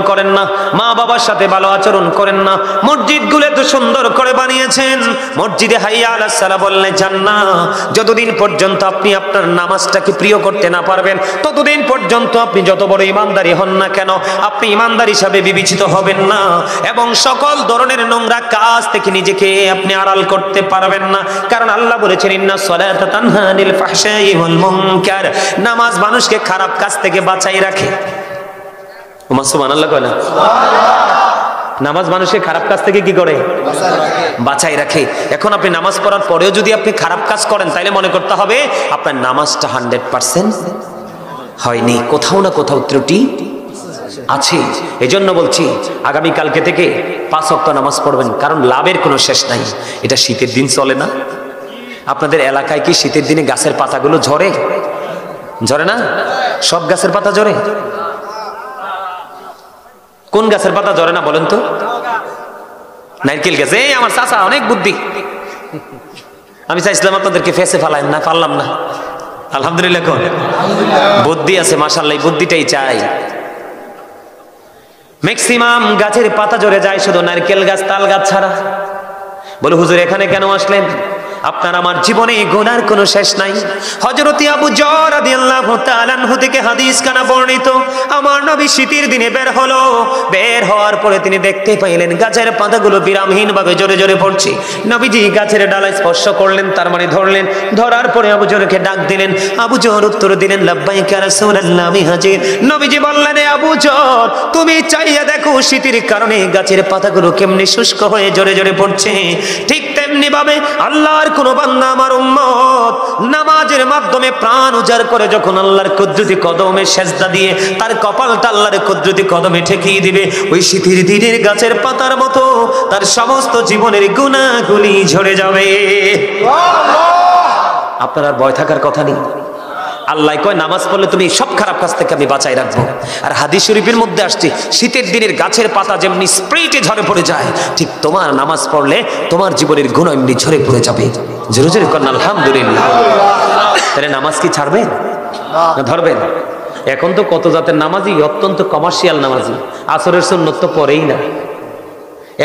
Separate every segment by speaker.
Speaker 1: করেন না, মা বাবার সাথে ভালো আচরণ করেন না। মসজিদগুলো এত সুন্দর করে বানিয়েছেন, মসজিদে হাইয়া আলাস সালাহ বললে যান না। যতদিন পর্যন্ত আপনি আপনার নামাজটাকে প্রিয় করতে না পারবেন, ততদিন পর্যন্ত আপনি যত বড় ইমানদারি হন না কেন, আপনি ইমানদার হিসাবে বিবেচিত হবেন না, এবং সকল ধরনের নোংরা কাজ থেকে নিজেকে আপনি আড়াল করতে পারবেন না। কারণ আল্লাহ বলেছেন ইন্নাস সালাতা তানহা আনিল ফাহশাই ওয়াল মুনকার, নামাজ মানুষকে খারাপ কাজ থেকে বাঁচাই রাখে। ওমা সুবহানাল্লাহ কয় না? নামাজ মানুষকে খারাপ কাজ থেকে কি করে? বাঁচাই রাখে। এখন আপনি নামাজ পড়ার পরেও যদি আপনি খারাপ কাজ করেন, তাহলে মনে করতে হবে আপনার নামাজটা 100% হয়নি, কোথাও না কোথাও ত্রুটি আছে। এজন্য বলছি আগামী কালকে থেকে 5 ওয়াক্ত নামাজ পড়বেন, কারণ লাভের কোনো শেষ নাই। এটা শীতের দিন চলে না? আপনাদের এলাকায় কি শীতের দিনে গাছের পাতাগুলো ঝরে? ঝরে না? সব গাছের পাতা ঝরে? কোন গাছের পাতা ঝরে না বলেন তো? নারকেল গাছ। এই আমার চাচা অনেক বুদ্ধি, আমি চাইছিলাম আপনাদেরকে ফেসে ফেলাইন না, পারলাম না। আলহামদুলিল্লাহ, কোন বুদ্ধি আছে, মাশাআল্লাহ, বুদ্ধিটাই চাই। ম্যাক্সিমাম গাছের পাতা ঝরে যায়, শুধু নারকেল গাছ, তাল গাছ ছাড়া। বলে হুজুর এখানে কেন আসলেন? আপনার আমার জীবনে গুনার কোনো শেষ নাই। হযরত আবু যর রাদিয়াল্লাহু তাআলা আনহু থেকে হাদিস কানা বর্ণিত, আমার নবী শীতের দিনে বের হলো, বের হওয়ার পরে তিনি দেখতে পাইলেন গাছের পাতাগুলো বিরামহীন ভাবে জোরে জোরে পড়ছে। নবীজি গাছের ডালা স্পর্শ করলেন, তার মানে ধরলেন। ধরার পরে আবু যরকে ডাক দিলেন। আবু যর উত্তর দিলেন লাব্বাইকা রাসূলুল্লাহ, আমি হাজির। নবীজি বললেন আবু যর, তুমি চাইয়া দেখো শীতের কারণে গাছের পাতাগুলো কেমনে শুষ্ক হয়ে জোরে জোরে পড়ছে। ঠিক তেমনি ভাবে আল্লাহর কোন বান্দা আমার উম্মত নামাজের মাধ্যমে প্রাণ উজাড় করে যখন আল্লাহর কুদরতি কদমে সেজদা দিয়ে তার কপালটা আল্লাহর কুদরতি কদমে ঠেকিয়ে দিবে, ওই শীতের দিনের গাছের পাতার মতো তার সমস্ত জীবনের গুনাহগুলি ঝরে যাবে। আপনার আর ভয় থাকার কথা নেই। আল্লাহ কয় নামাজ পড়লে তুমি সব খারাপ কাজ থেকে আমি বাঁচাই রাখবো। আর হাদিস শরীফের মধ্যে আসছে শীতের দিনের গাছের পাতা যেমনি স্প্রেটে ঝরে পড়ে যায়, ঠিক তোমার নামাজ পড়লে তোমার জীবনের গুনাহ এমনি ঝরে পড়ে যাবে। জোরে জোরে করেন আলহামদুলিল্লাহ। তাহলে নামাজ কি ছাড়বেন না ধরবেন? এখন তো কত জাতের নামাজি, অত্যন্ত কমার্শিয়াল নামাজি। আসরের সুন্নত তো পড়েই না,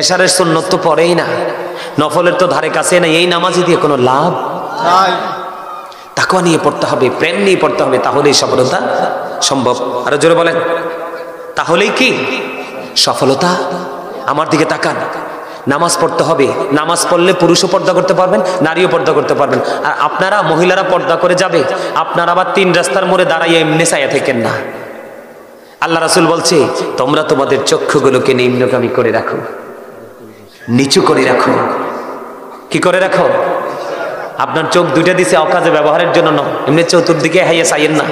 Speaker 1: এশারের সুন্নত তো পড়েই না, নফলের তো ধারে কাছে না। এই নামাজি দিয়ে কোনো লাভ নাই। তাকওয়া নিয়ে পড়তে হবে, প্রেম নিয়ে পড়তে হবে, তাহলেই সফলতা সম্ভব। আরো জোরে বলেন, তাহলেই কি সফলতা? আমার দিকে তাকান, নামাজ পড়তে হবে। নামাজ পড়লে পুরুষও পর্দা করতে পারবেন, নারীও পর্দা করতে পারবেন। আর আপনারা মহিলারা পর্দা করে যাবে, আপনারা আবার 3 রাস্তার মোড়ে দাঁড়াইয়া এমনি চাইয়া থাকেন না। আল্লাহ রাসূল বলছে তোমরা তোমাদের চক্ষুগুলোকে নিম্নগামী করে রাখো, নিচু করে রাখো। কি করে রাখো? আপনার চোখ দুইটা দিছে অকাজে ব্যবহারের জন্য নয়, এমনি চতুর্দিকে হাইয়া চাইয়েন না।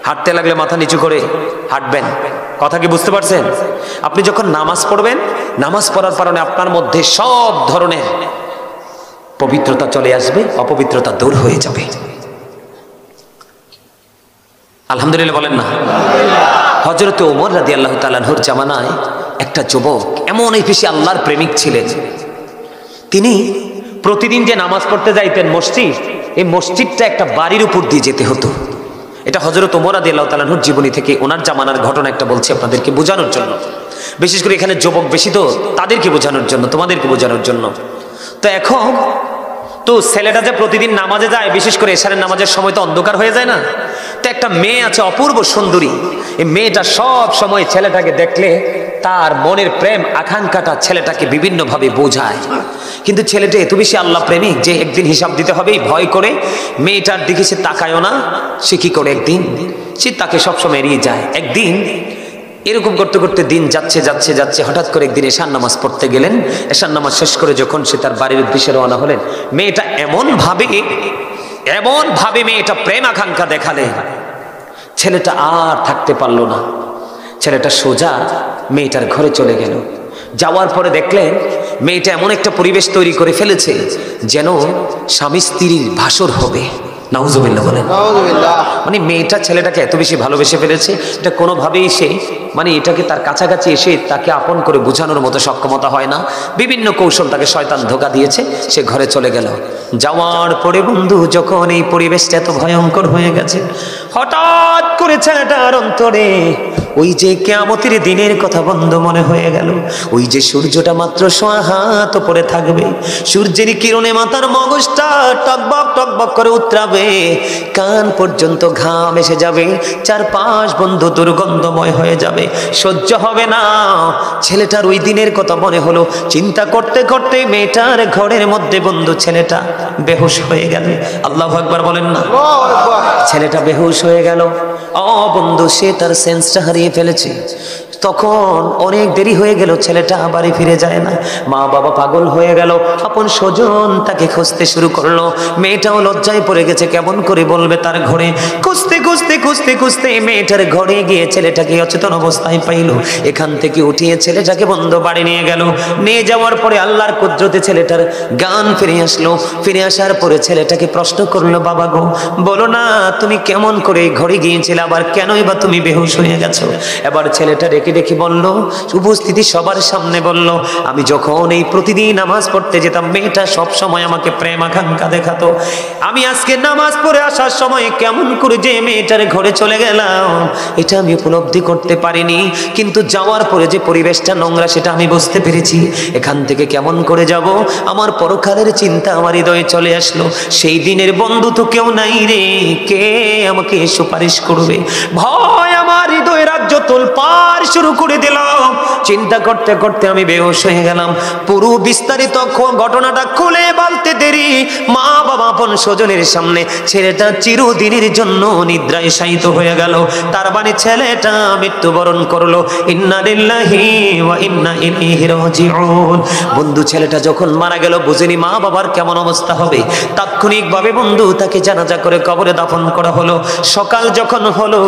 Speaker 1: হাঁটতে লাগলে মাথা নিচু করে হাঁটবেন। কথা কি বুঝতে পারছেন? আপনি যখন নামাজ পড়বেন, নামাজ পড়ার কারণে আপনার মধ্যে সব ধরনের পবিত্রতা চলে আসবে, অপবিত্রতা দূর হয়ে যাবে। আলহামদুলিল্লাহ বলেন না? হযরত ওমর রাদিয়াল্লাহু তাআলা আনহুর জামানায় একটা যুবক এমনই বেশি আল্লাহর প্রেমিক ছিলেন, তিনি প্রতিদিন যে নামাজ পড়তে যাইতেন মসজিদ, এই মসজিদটা একটা বাড়ির উপর দিয়ে যেতে হতো। এটা হযরত ওমর রাদিয়াল্লাহু তাআলা আনহুর জীবনী থেকে ওনার জামানার ঘটনা একটা বলছি আপনাদেরকে বোঝানোর জন্য। বিশেষ করে এখানে যুবক বেশি, তো তাদেরকে বোঝানোর জন্য, তোমাদেরকে বোঝানোর জন্য। তো এখন তো ছেলেটা যে প্রতিদিন নামাজে যায়, বিশেষ করে এশারের নামাজের সময় তো অন্ধকার হয়ে যায় না। তো একটা মেয়ে আছে অপূর্ব সুন্দরী, এই মেয়েটা সব সময় ছেলেটাকে দেখলে তার মনের প্রেম আকাঙ্ক্ষাটা ছেলেটাকে বিভিন্নভাবে বোঝায়। কিন্তু ছেলেটা এত বেশি আল্লাহ প্রেমিক যে একদিন হিসাব দিতে হবে, ভয় করে মেয়েটার দিকে সে তাকায়ও না। সে কি করে, একদিন সে তাকে সবসময় এড়িয়ে যায়। একদিন এরকম করতে করতে দিন যাচ্ছে যাচ্ছে যাচ্ছে, হঠাৎ করে একদিন এশার নামাজ পড়তে গেলেন। এশার নামাজ শেষ করে যখন সে তার বাড়ির উদ্দেশ্যে রওনা হলেন, মেয়েটা এমন ভাবে মেয়েটা প্রেম আকাঙ্ক্ষা দেখালে ছেলেটা আর থাকতে পারলো না। ছেলেটা সোজা মেয়েটার ঘরে চলে গেল। যাওয়ার পরে দেখলেন মেয়েটা এমন একটা পরিবেশ তৈরি করে ফেলেছে যেন স্বামী স্ত্রীর ভাসর হবে। নাউজুবিল্লাহ বলেন। মানে মেয়েটা ছেলেটাকে এত বেশি ভালোবেসে ফেলেছে, এটা কোনোভাবেই সে মানে এটাকে তার কাছাকাছি এসে তাকে আপন করে বোঝানোর মতো সক্ষমতা হয় না, বিভিন্ন কৌশল তাকে শয়তান ধোঁকা দিয়েছে, সে ঘরে চলে গেল। যাওয়ার পরে বন্ধু যখন এই পরিবেশটা এত ভয়ঙ্কর হয়ে গেছে, হঠাৎ করে ছেলেটার অন্তরে ওই যে কিয়ামতের দিনের কথা বন্ধ মনে হয়ে গেল। ওই যে সূর্যটা মাত্র 1.5 হাত উপরে থাকবে, সূর্যের কিরণে মাথার মগজটা টকবক টকবক করে উতরাবে, কান পর্যন্ত ঘাম এসে যাবে, চারপাশ বন্ধু দুর্গন্ধময় হয়ে যাবে, সহ্য হবে না। ছেলেটার ওই দিনের কথা মনে হলো, চিন্তা করতে করতে মেয়েটার ঘরের মধ্যে বন্ধু ছেলেটা বেহুশ হয়ে গেল। আল্লাহু আকবার বলেন না। ছেলেটা বেহুশ হয়ে গেল। বন্ধু সে তার সেন্সটা হারিয়ে ফেলেছে। তখন অনেক দেরি হয়ে গেল, ছেলেটা বাড়ি ফিরে যায় না। মা বাবা পাগল হয়ে গেল, আপন স্বজন তাকে খুঁজতে শুরু করলো। মেয়েটাও লজ্জায় পড়ে গেছে, কেমন করে বলবে তার ঘরে। খুঁজতে খুঁজতে খুঁজতে খুঁজতে মেয়েটার ঘরে গিয়ে ছেলেটাকে অচেতন অবস্থায় পাইল। এখান থেকে উঠিয়ে ছেলেটাকে বন্ধ বাড়ি নিয়ে গেল। নিয়ে যাওয়ার পরে আল্লাহর কুদরতে ছেলেটার জ্ঞান ফিরে আসলো। ফিরে আসার পরে ছেলেটাকে প্রশ্ন করলো, বাবা গো বলো না তুমি কেমন করে ঘরে গিয়েছিলে, আবার কেনই বা তুমি বেহুশ হয়ে গেছো? এবার ছেলেটা রেখে দেখি বলল, উপস্থিতি সবার সামনে বলল, আমি যখন এই প্রতিদিন নামাজ পড়তে যেতাম, মেয়েটা সব সময় আমাকে প্রেম আকাঙ্ক্ষা দেখাতো। আমি আজকে নামাজ পড়ে আসার সময় কেমন করে যে মেয়েটার ঘরে চলে গেলাম, এটা আমি উপলব্ধি করতে পারিনি। কিন্তু যাওয়ার পরে যে পরিবেশটা নোংরা সেটা আমি বুঝতে পেরেছি। এখান থেকে কেমন করে যাব, আমার পরকালের চিন্তা আমার হৃদয়ে চলে আসলো। সেই দিনের বন্ধু তো কেউ নাই রে, কে আমাকে সুপারিশ করবে? ভয় আমার হৃদয়ে রাজ্য তোলপাড় শুরু করে দিলাম। চিন্তা করতে করতে আমি বেহুশ হয়ে গেলাম। পুরো বিস্তারিত ঘটনাটা খুলে বলতে দেরি, মা বাবা আপন স্বজনের সামনে ছেলেটা চিরদিনের জন্য নিদ্রায় শায়িত হয়ে গেল। তার মানে ছেলেটা মৃত্যুবরণ করলো। ইন্না লিল্লাহি ওয়া ইন্না ইলাইহি রাজিউন। বন্ধু ছেলেটা যখন মারা গেল, বুঝিনি মা বাবার কেমন অবস্থা হবে। তাৎক্ষণিকভাবে বন্ধু তাকে জানাজা করে কবরে দাফন করা হলো। সকাল যখন হলো,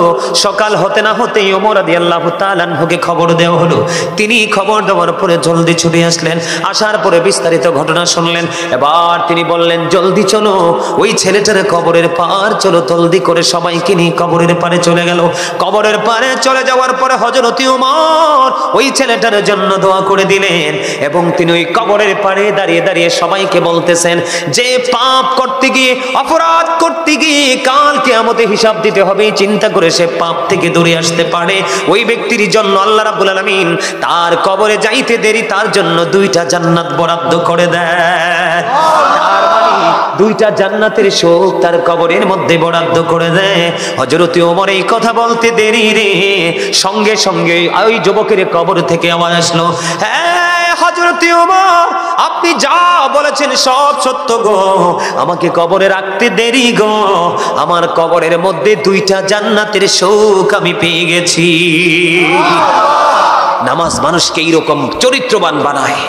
Speaker 1: সকাল হতে না হতেই ওমর রাদিয়াল্লাহু তাআলা আনহুকে খবর দেওয়া হলো। তিনি খবর দেওয়ার পরে জলদি ছুটে আসলেন। আসার পরে বিস্তারিত ঘটনা শুনলেন। এবার তিনি বললেন, জলদি চলো ওই ছেলেটার কবরের পার চলো, জলদি করে সবাইকে নিয়ে কবরের পারে চলে গেল। কবরের পারে চলে যাওয়ার পরে হযরত ওমর ওই ছেলেটার জন্য দোয়া করে দিলেন, এবং তিনি ওই কবরের পারে দাঁড়িয়ে দাঁড়িয়ে সবাইকে বলতেছেন, যে পাপ করতে গিয়ে, অপরাধ করতে গিয়ে কাল কিয়ামতে হিসাব দিতে হবে, চিন্তা করে সে পাপ থেকে দূরে আসতে পারে, ওই ব্যক্তির জন্য আল্লাহ রাব্বুল আলামিন তার কবরে যাইতে দেরি তার জন্য 2টা জান্নাত বরাদ্দ করে দেয়। তার মানে 2টা জান্নাতের শোক তার কবরের মধ্যে বরাদ্দ করে দেয়। হযরত ওমর এই কথা বলতে দেরি রে, সঙ্গে সঙ্গে ওই যুবকের কবর থেকে আওয়াজ আসলো, হ্যাঁ হযরত ওমর আপনি যা বলেছেন সব সত্য গো, আমাকে কবরে রাখতে দেরি গো, আমার কবরের মধ্যে 2টা জান্নাতের শোক আমি পেয়ে গেছি। নামাজ মানুষকে এইরকম চরিত্রবান বানায়।